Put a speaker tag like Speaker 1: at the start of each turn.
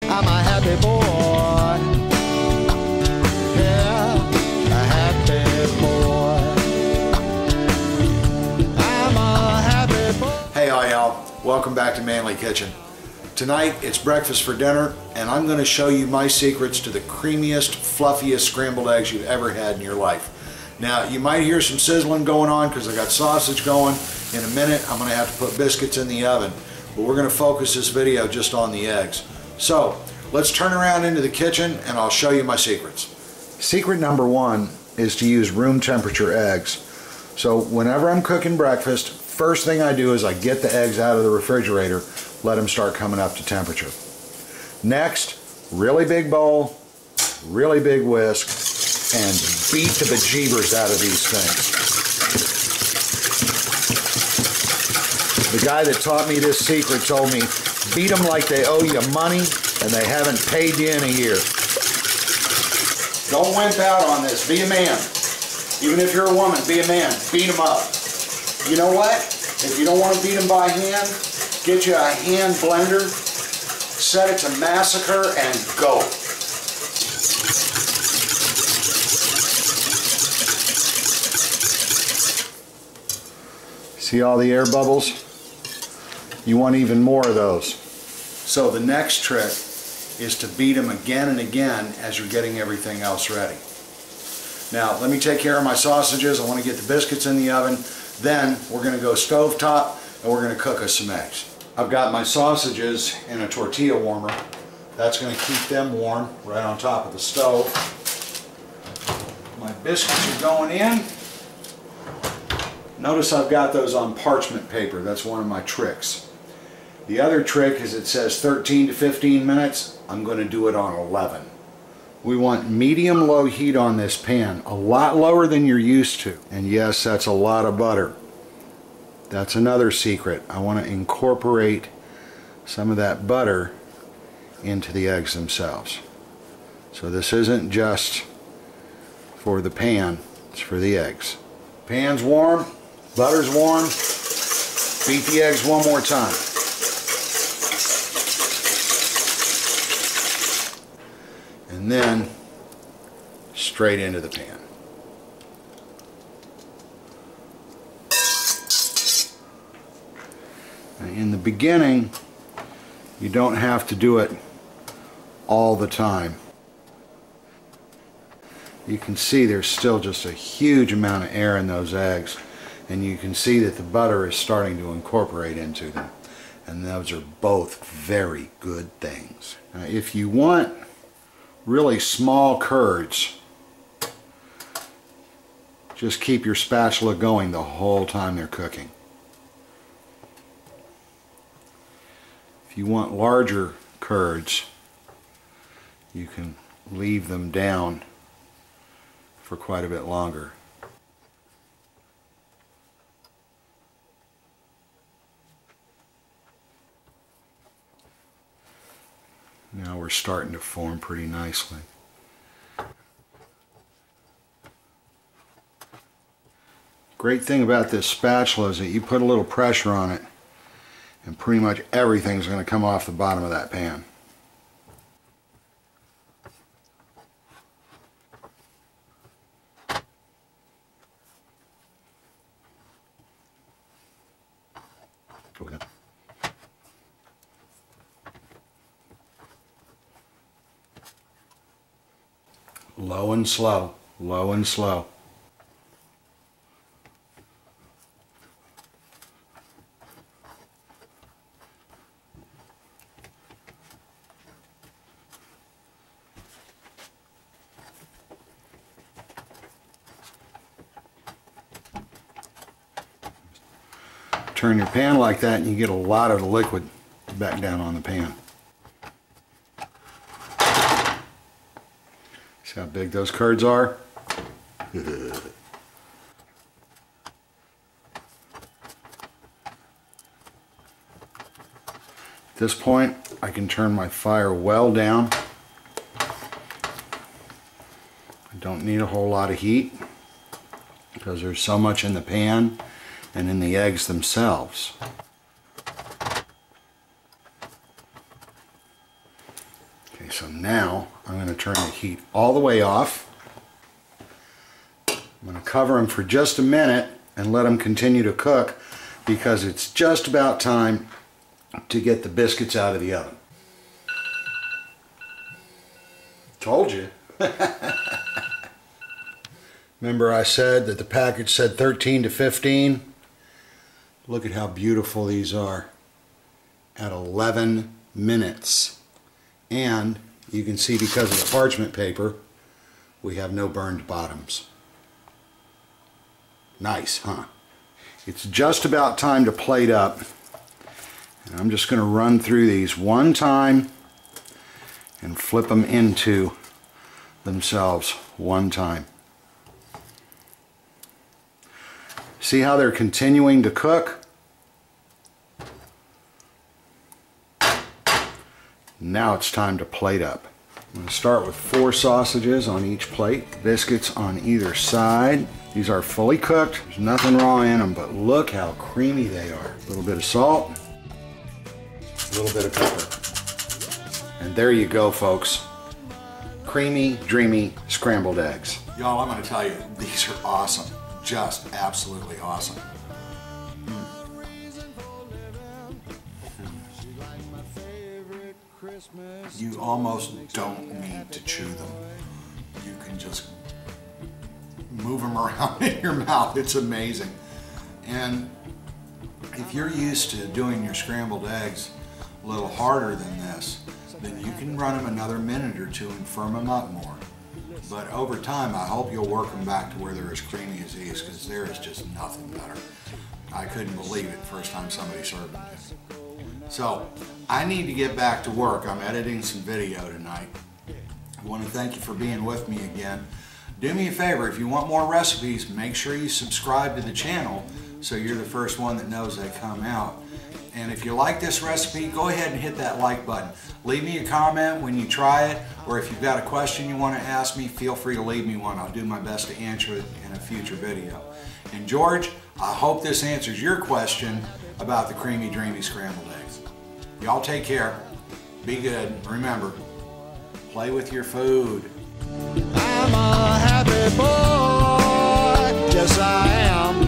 Speaker 1: I'm a happy boy. Yeah, a happy boy. I'm a happy boy.
Speaker 2: Hey all y'all, welcome back to Manly Kitchen. Tonight it's breakfast for dinner, and I'm going to show you my secrets to the creamiest, fluffiest scrambled eggs you've ever had in your life. Now you might hear some sizzling going on because I got sausage going. In a minute I'm going to have to put biscuits in the oven, but we're going to focus this video just on the eggs. So let's turn around into the kitchen and I'll show you my secrets. Secret number one is to use room temperature eggs. So whenever I'm cooking breakfast, first thing I do is I get the eggs out of the refrigerator, let them start coming up to temperature. Next, really big bowl, really big whisk, and beat the bejeebers out of these things. The guy that taught me this secret told me, beat them like they owe you money and they haven't paid you in a year. Don't wimp out on this. Be a man. Even if you're a woman, be a man. Beat them up. You know what? If you don't want to beat them by hand, get you a hand blender, set it to massacre, and go. See all the air bubbles? You want even more of those. So the next trick is to beat them again and again as you're getting everything else ready. Now let me take care of my sausages. I want to get the biscuits in the oven. Then we're going to go stovetop and we're going to cook us some eggs. I've got my sausages in a tortilla warmer. That's going to keep them warm right on top of the stove. My biscuits are going in. Notice I've got those on parchment paper. That's one of my tricks. The other trick is it says 13 to 15 minutes. I'm going to do it on 11. We want medium-low heat on this pan, a lot lower than you're used to. And yes, that's a lot of butter. That's another secret. I want to incorporate some of that butter into the eggs themselves. So this isn't just for the pan, it's for the eggs. Pan's warm, butter's warm. Beat the eggs one more time. And then straight into the pan. Now, in the beginning, you don't have to do it all the time. You can see there's still just a huge amount of air in those eggs, and you can see that the butter is starting to incorporate into them, and those are both very good things. Now, if you want really small curds, just keep your spatula going the whole time they're cooking. If you want larger curds, you can leave them down for quite a bit longer. Now we're starting to form pretty nicely. Great thing about this spatula is that you put a little pressure on it and pretty much everything's going to come off the bottom of that pan. Low and slow, low and slow. Turn your pan like that and you get a lot of the liquid back down on the pan. See how big those curds are? At this point, I can turn my fire well down. I don't need a whole lot of heat because there's so much in the pan and in the eggs themselves. Okay, so now I'm going to turn the heat all the way off. I'm going to cover them for just a minute and let them continue to cook because it's just about time to get the biscuits out of the oven. Told you. Remember I said that the package said 13 to 15? Look at how beautiful these are at 11 minutes. And you can see because of the parchment paper, we have no burned bottoms. Nice, huh? It's just about time to plate up. And I'm just going to run through these one time and flip them into themselves one time. See how they're continuing to cook? Now it's time to plate up. I'm going to start with 4 sausages on each plate, biscuits on either side. These are fully cooked. There's nothing raw in them, but look how creamy they are. A little bit of salt, a little bit of pepper. And there you go, folks. Creamy, dreamy scrambled eggs. Y'all, I'm going to tell you, these are awesome. Just absolutely awesome. You almost don't need to chew them. You can just move them around in your mouth. It's amazing. And if you're used to doing your scrambled eggs a little harder than this, then you can run them another minute or two and firm them up more. But over time, I hope you'll work them back to where they're as creamy as these, because there is just nothing better. I couldn't believe it first time somebody served them to me. So, I need to get back to work. I'm editing some video tonight. I want to thank you for being with me again. Do me a favor, if you want more recipes, make sure you subscribe to the channel so you're the first one that knows they come out. And if you like this recipe, go ahead and hit that like button. Leave me a comment when you try it, or if you've got a question you want to ask me, feel free to leave me one. I'll do my best to answer it in a future video. And George, I hope this answers your question about the creamy, dreamy scrambled eggs. Y'all take care. Be good. Remember, play with your food.
Speaker 1: I'm a happy boy. Yes, I am.